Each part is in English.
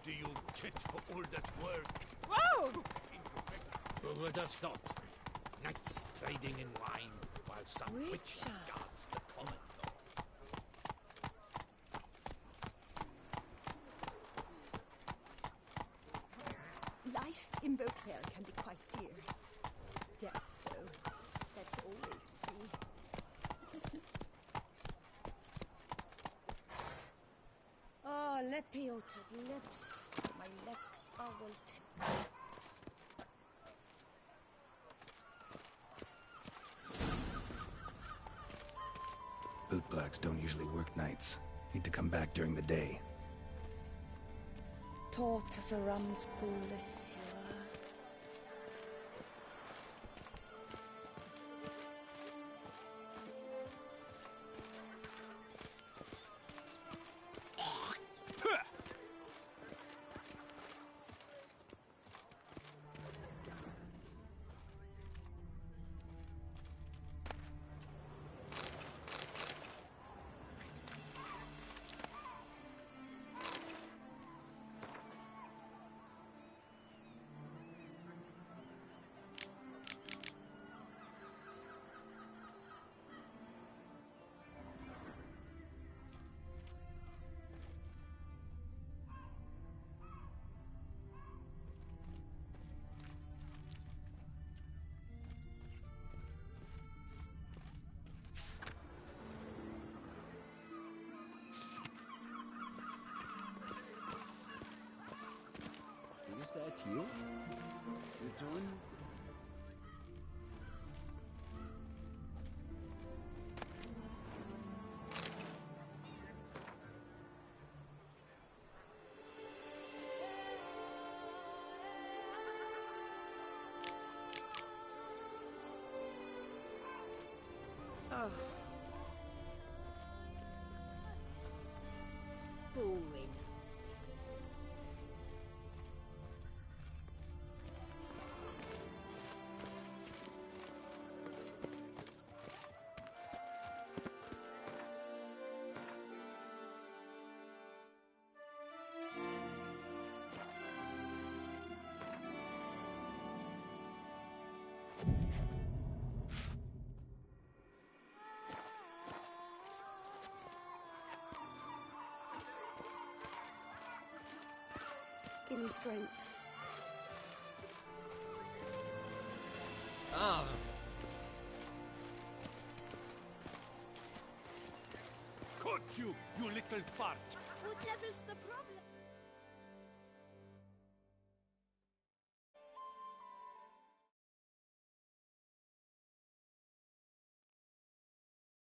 do you get for all that work? Whoa! Who would have thought? Knights trading in wine while some witch guards the common folk. Life in Beauclair can be quite dear. Death, though, that's always free. Oh, Lepiota's lips. My legs are wilted. Bootblacks don't usually work nights. Need to come back during the day. Taught as a rumskulless you are. Is that you? You doing? Oh. Boring. Give me strength. Ah. Caught you, you little fart! Whatever's the problem?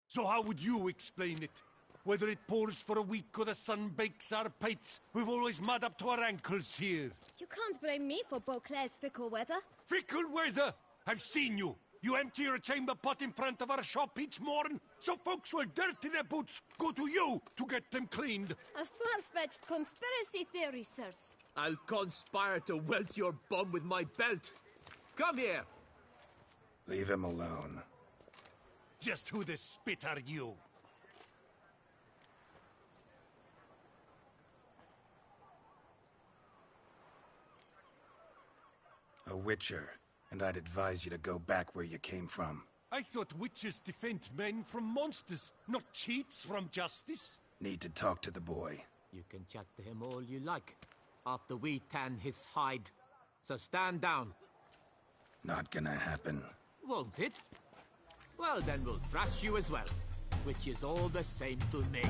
So how would you explain it? Whether it pours for a week or the sun bakes our pates, we've always mud up to our ankles here. You can't blame me for Beauclair's fickle weather. Fickle weather! I've seen you! You empty your chamber pot in front of our shop each morn, so folks will dirty their boots go to you to get them cleaned. A far-fetched conspiracy theory, sirs. I'll conspire to welt your bum with my belt. Come here! Leave him alone. Just who the spit are you? A witcher, and I'd advise you to go back where you came from. I thought witches defend men from monsters, not cheats from justice. Need to talk to the boy. You can chat to him all you like, after we tan his hide. So stand down. Not gonna happen. Won't it? Well, then we'll thrash you as well, which is all the same to me.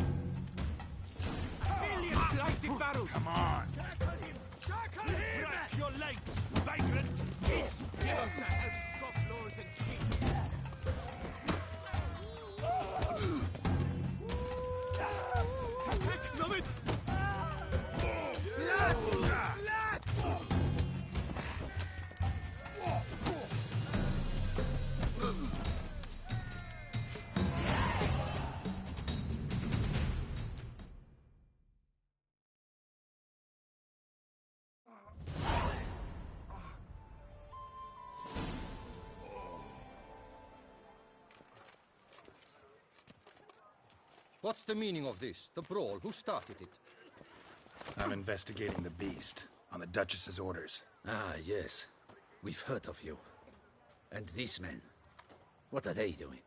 A million blighted barrels! Come on! Circle him! Circle him! Break your legs, vagrant! Each give up to help stop lords and chiefs. Heck of it! Blood! Blood! What's the meaning of this? The brawl? Who started it? I'm investigating the beast, on the Duchess's orders. Ah, yes. We've heard of you. And these men, what are they doing?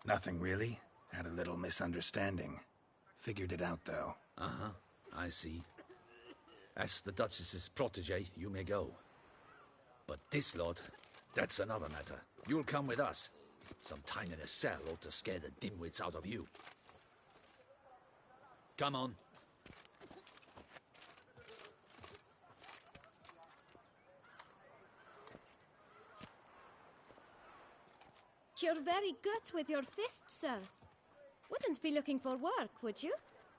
Nothing really. Had a little misunderstanding. Figured it out, though. Uh-huh, I see. As the Duchess's protege, you may go. But this lot, that's another matter. You'll come with us. Some time in a cell ought to scare the dimwits out of you. Come on. You're very good with your fists, sir. Wouldn't be looking for work, would you?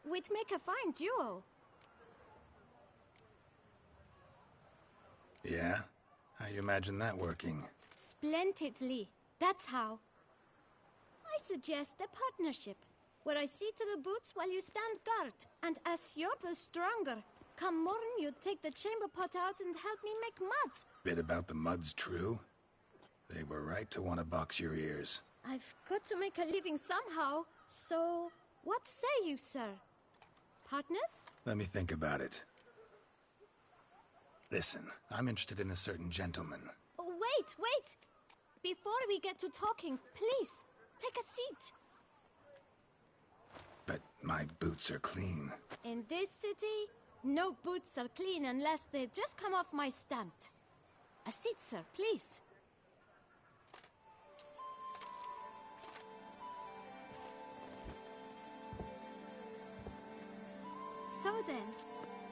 We'd make a fine duo. Yeah? How you imagine that working? Splendidly. That's how. I suggest a partnership, where I see to the boots while you stand guard. And as you're the stronger, come morn you take the chamber pot out and help me make mud. Bit about the mud's true? They were right to want to box your ears. I've got to make a living somehow, so what say you, sir? Partners? Let me think about it. Listen, I'm interested in a certain gentleman. Oh, wait! Before we get to talking, please, take a seat. But my boots are clean. In this city, no boots are clean unless they just come off my stand. A seat, sir, please. So then,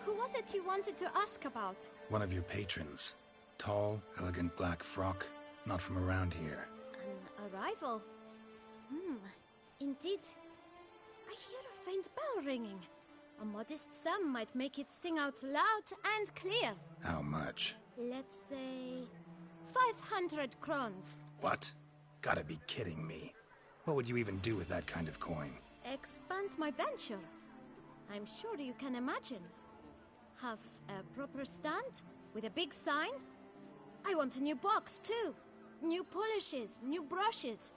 who was it you wanted to ask about? One of your patrons. Tall, elegant black frock. Not from around here. An arrival? Indeed. I hear a faint bell ringing. A modest sum might make it sing out loud and clear. How much? Let's say 500 crowns. What? Gotta be kidding me. What would you even do with that kind of coin? Expand my venture. I'm sure you can imagine. Have a proper stand with a big sign. I want a new box too. New polishes, new brushes.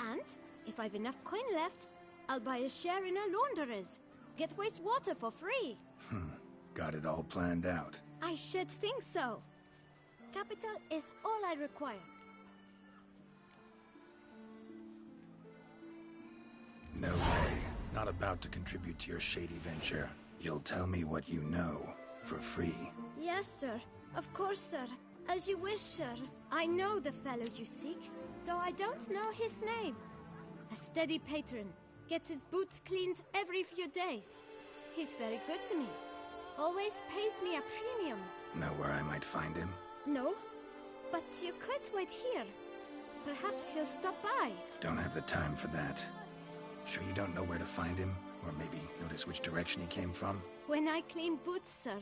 And if I've enough coin left, I'll buy a share in a launderer's. Get wastewater for free. Got it all planned out. I should think so. Capital is all I require. No way. Not about to contribute to your shady venture. You'll tell me what you know, for free. Yes, sir. Of course, sir. As you wish, sir. I know the fellow you seek, though I don't know his name. A steady patron. Gets his boots cleaned every few days. He's very good to me. Always pays me a premium. Know where I might find him? No, but you could wait here. Perhaps he'll stop by. Don't have the time for that. Sure you don't know where to find him? Or maybe notice which direction he came from? When I clean boots, sir,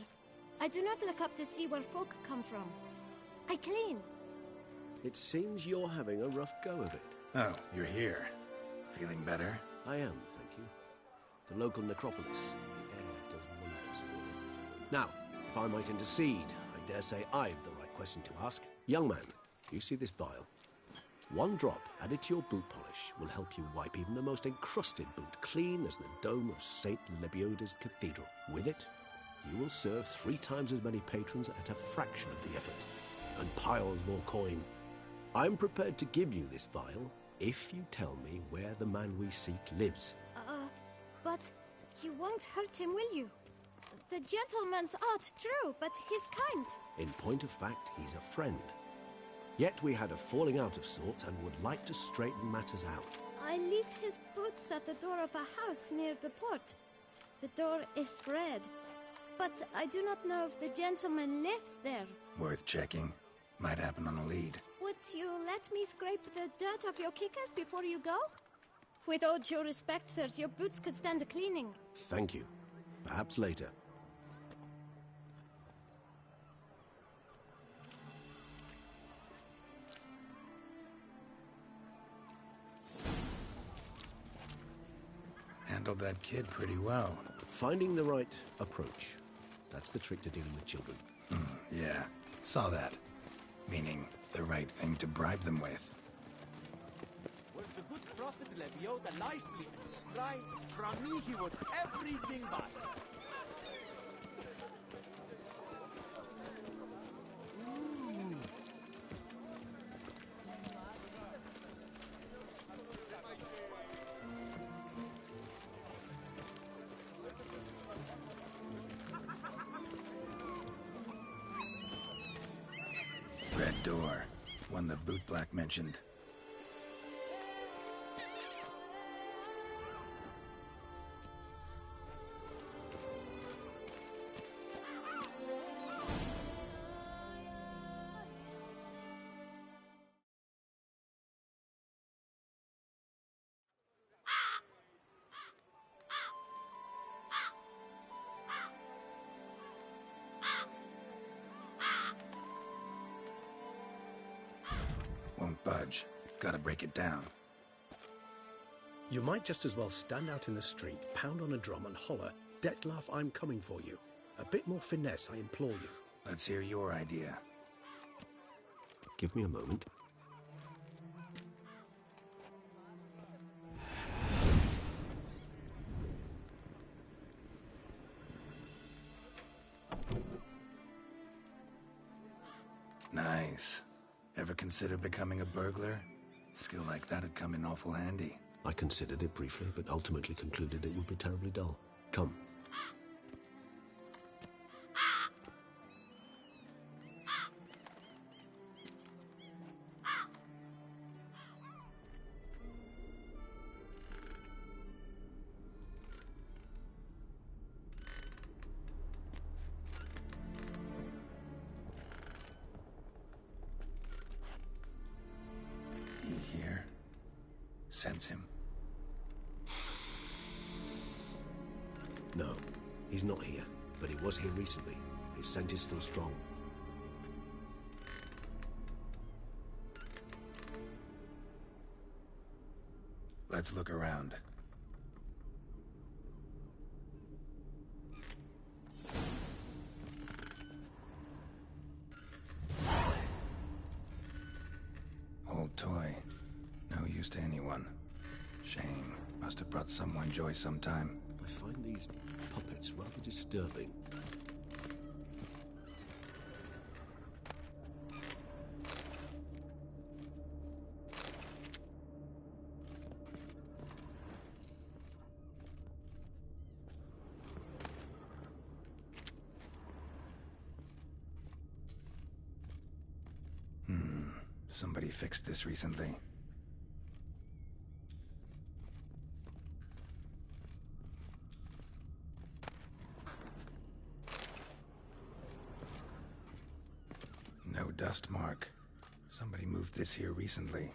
I do not look up to see where folk come from. I clean. It seems you're having a rough go of it. Oh, you're here. Feeling better? I am, thank you. The local necropolis. The air does wonders for me. Now, if I might intercede, I dare say I've the right question to ask. Young man, you see this vial? One drop added to your boot polish will help you wipe even the most encrusted boot clean as the dome of St. Lebioda's cathedral. With it, you will serve 3 times as many patrons at a fraction of the effort, and piles more coin. I'm prepared to give you this vial if you tell me where the man we seek lives. But you won't hurt him, will you? The gentleman's art, true, but he's kind. In point of fact, he's a friend. Yet we had a falling out of sorts and would like to straighten matters out. I leave his boots at the door of a house near the port. The door is red, but I do not know if the gentleman lives there. Worth checking. Might happen on a lead. Would you let me scrape the dirt off your kickers before you go? With all due respect, sirs, your boots could stand a cleaning. Thank you. Perhaps later. Handled that kid pretty well. Finding the right approach. That's the trick to dealing with children. Yeah, saw that. Meaning, the right thing to bribe them with. Was the good prophet Levio, the lively and spry. From me he would everything buy. Red door. One the bootblack mentioned. Won't budge. Gotta break it down. You might just as well stand out in the street, pound on a drum and holler, "Dettlaff, I'm coming for you." A bit more finesse, I implore you. Let's hear your idea. Give me a moment. Nice. Ever consider becoming a burglar? Skill like that'd come in awful handy. I considered it briefly, but ultimately concluded it would be terribly dull. Come. He here? Sense him. No, he's not here, but he was here recently. His scent is still strong. Let's look around. Old toy. No use to anyone. Shame. Must have brought someone joy sometime. I find these puppets rather disturbing. Somebody fixed this recently. No dust mark. Somebody moved this here recently.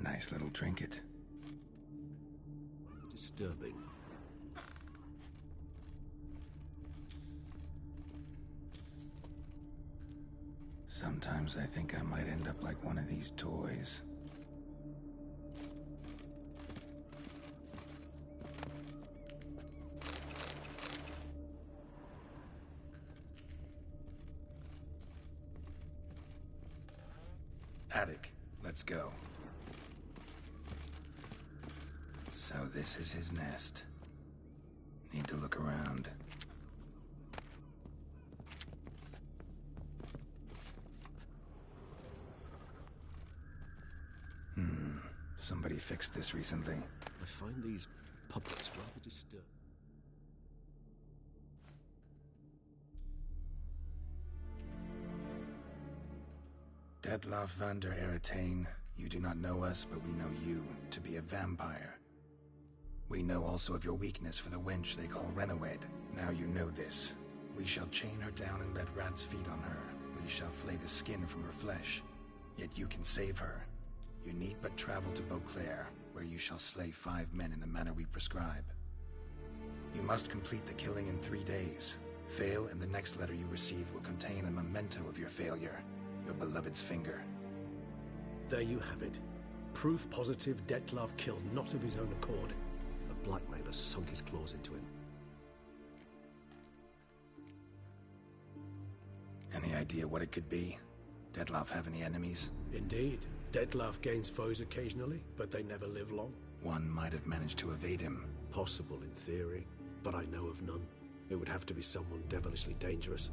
Nice little trinket. Disturbing. Sometimes I think I might end up like one of these toys. Attic, let's go. So this is his nest. Need to look around. Somebody fixed this recently. I find these puppets rather disturbing. Dettlaff van der Eretain, you do not know us, but we know you to be a vampire. We know also of your weakness for the wench they call Renawed. Now you know this. We shall chain her down and let rats feed on her. We shall flay the skin from her flesh. Yet you can save her. You need but travel to Beauclair, where you shall slay 5 men in the manner we prescribe. You must complete the killing in 3 days. Fail, and the next letter you receive will contain a memento of your failure. Your beloved's finger. There you have it. Proof positive Dettlaff killed not of his own accord. A blackmailer sunk his claws into him. Any idea what it could be? Dettlaff have any enemies? Indeed. Dettlaff gains foes occasionally, but they never live long. One might have managed to evade him. Possible in theory, but I know of none. It would have to be someone devilishly dangerous.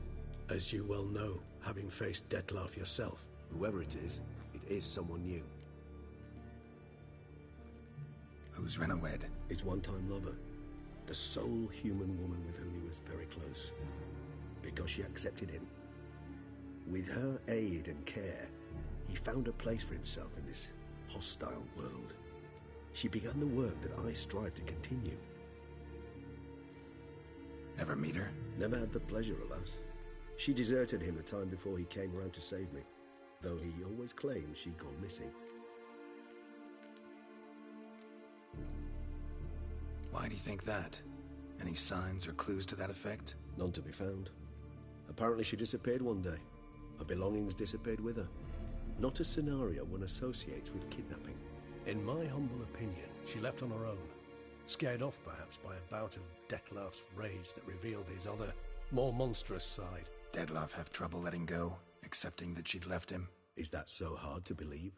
As you well know, having faced Dettlaff yourself, whoever it is someone new. Who's Renowed? His one-time lover. The sole human woman with whom he was very close. Because she accepted him. With her aid and care, he found a place for himself in this hostile world. She began the work that I strive to continue. Ever meet her? Never had the pleasure, alas. She deserted him a time before he came around to save me, though he always claimed she'd gone missing. Why do you think that? Any signs or clues to that effect? None to be found. Apparently she disappeared one day. Her belongings disappeared with her. Not a scenario one associates with kidnapping. In my humble opinion, she left on her own. Scared off, perhaps, by a bout of Dettlaff's rage that revealed his other, more monstrous side. Dettlaff have trouble letting go, accepting that she'd left him? Is that so hard to believe?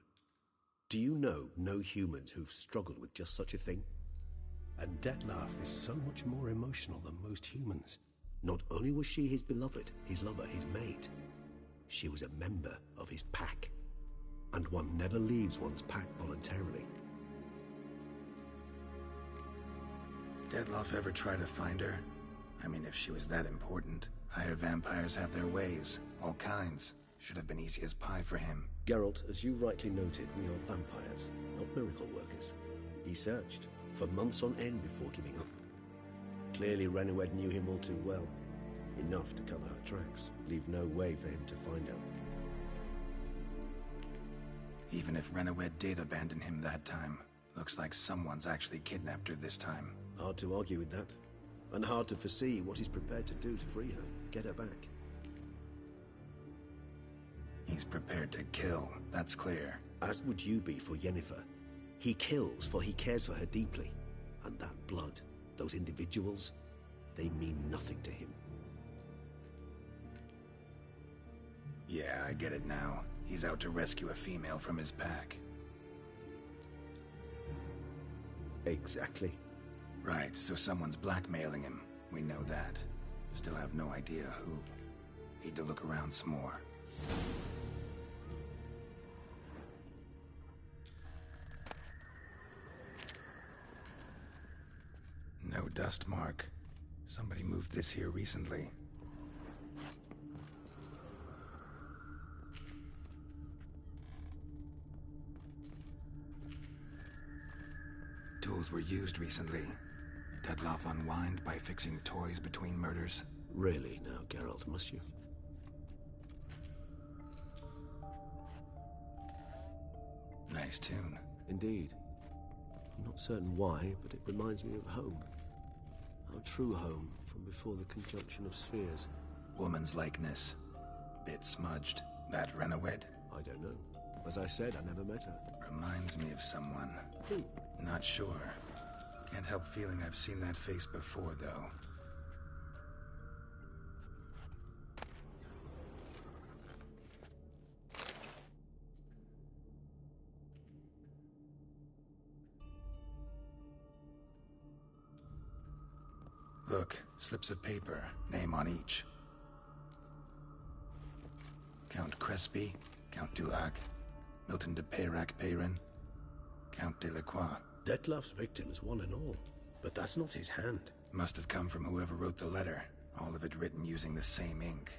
Do you know no humans who've struggled with just such a thing? And Dettlaff is so much more emotional than most humans. Not only was she his beloved, his lover, his mate, she was a member of his pack. And one never leaves one's pack voluntarily. Dettlaff ever try to find her? I mean, if she was that important. Higher vampires have their ways, all kinds. Should have been easy as pie for him. Geralt, as you rightly noted, we are vampires, not miracle workers. He searched for months on end before giving up. Clearly Renowed knew him all too well. Enough to cover her tracks, leave no way for him to find out. Even if Renowed did abandon him that time, looks like someone's actually kidnapped her this time. Hard to argue with that. And hard to foresee what he's prepared to do to free her, get her back. He's prepared to kill, that's clear. As would you be for Yennefer. He kills for he cares for her deeply. And that blood, those individuals, they mean nothing to him. Yeah, I get it now. He's out to rescue a female from his pack. Exactly. Right, so someone's blackmailing him. We know that. Still have no idea who. Need to look around some more. No dust mark. Somebody moved this here recently. Tools were used recently. Dettlaff unwind by fixing toys between murders. Really now, Geralt, must you? Nice tune. Indeed. I'm not certain why, but it reminds me of home. Our true home from before the conjunction of spheres. Woman's likeness. Bit smudged. That Renowed? I don't know. As I said, I never met her. Reminds me of someone. Who? Not sure. Can't help feeling I've seen that face before, though. Look, slips of paper, name on each. Count Crespi, Count Dulac, Milton de Peyrac-Peyrin, Count Delacroix. Dettlaff's victims, one and all. But that's not his hand. Must have come from whoever wrote the letter. All of it written using the same ink.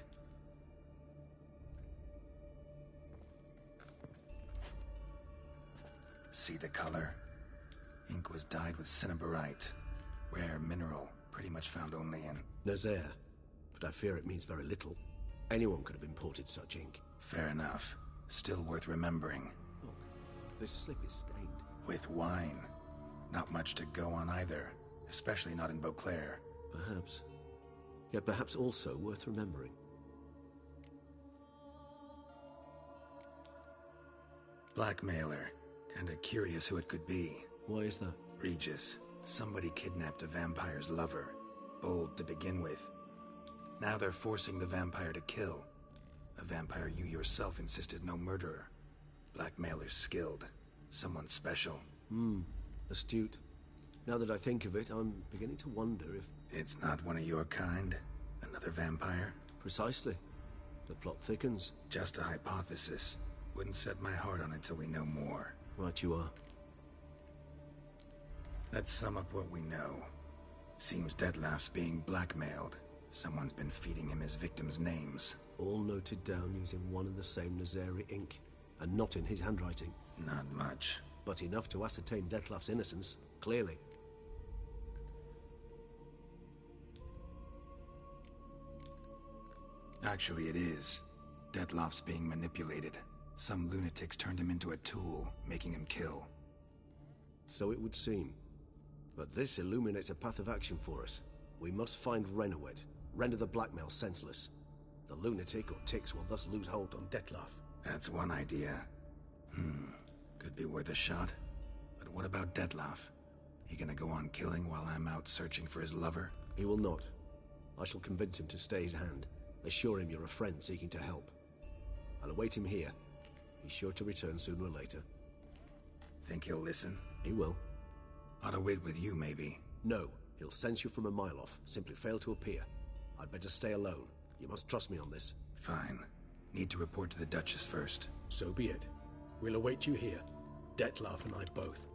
See the color? Ink was dyed with cinnabarite. Rare mineral, pretty much found only in Nazaire. But I fear it means very little. Anyone could have imported such ink. Fair enough. Still worth remembering. Look, this slip is stained. With wine. Not much to go on either. Especially not in Beauclair. Perhaps. Yet perhaps also worth remembering. Blackmailer. Kinda curious who it could be. Why is that? Regis. Somebody kidnapped a vampire's lover. Bold to begin with. Now they're forcing the vampire to kill. A vampire you yourself insisted no murderer. Blackmailer's skilled. Someone special. Astute. Now that I think of it, I'm beginning to wonder if... It's not one of your kind? Another vampire? Precisely. The plot thickens. Just a hypothesis. Wouldn't set my heart on it till we know more. Right you are. Let's sum up what we know. Seems Detlef's being blackmailed. Someone's been feeding him his victims' names. All noted down using one and the same Nazari ink, and not in his handwriting. Not much. But enough to ascertain Detlef's innocence, clearly. Actually, it is. Detlef's being manipulated. Some lunatics turned him into a tool, making him kill. So it would seem. But this illuminates a path of action for us. We must find Renowed, render the blackmail senseless. The lunatic or ticks will thus lose hold on Detlef. That's one idea. Could be worth a shot. But what about Detlef? He gonna go on killing while I'm out searching for his lover? He will not. I shall convince him to stay his hand. Assure him you're a friend seeking to help. I'll await him here. He's sure to return sooner or later. Think he'll listen? He will. Ought to wait with you, maybe. No, he'll sense you from a mile off. Simply fail to appear. I'd better stay alone. You must trust me on this. Fine. Need to report to the Duchess first. So be it. We'll await you here. Detlef and I both.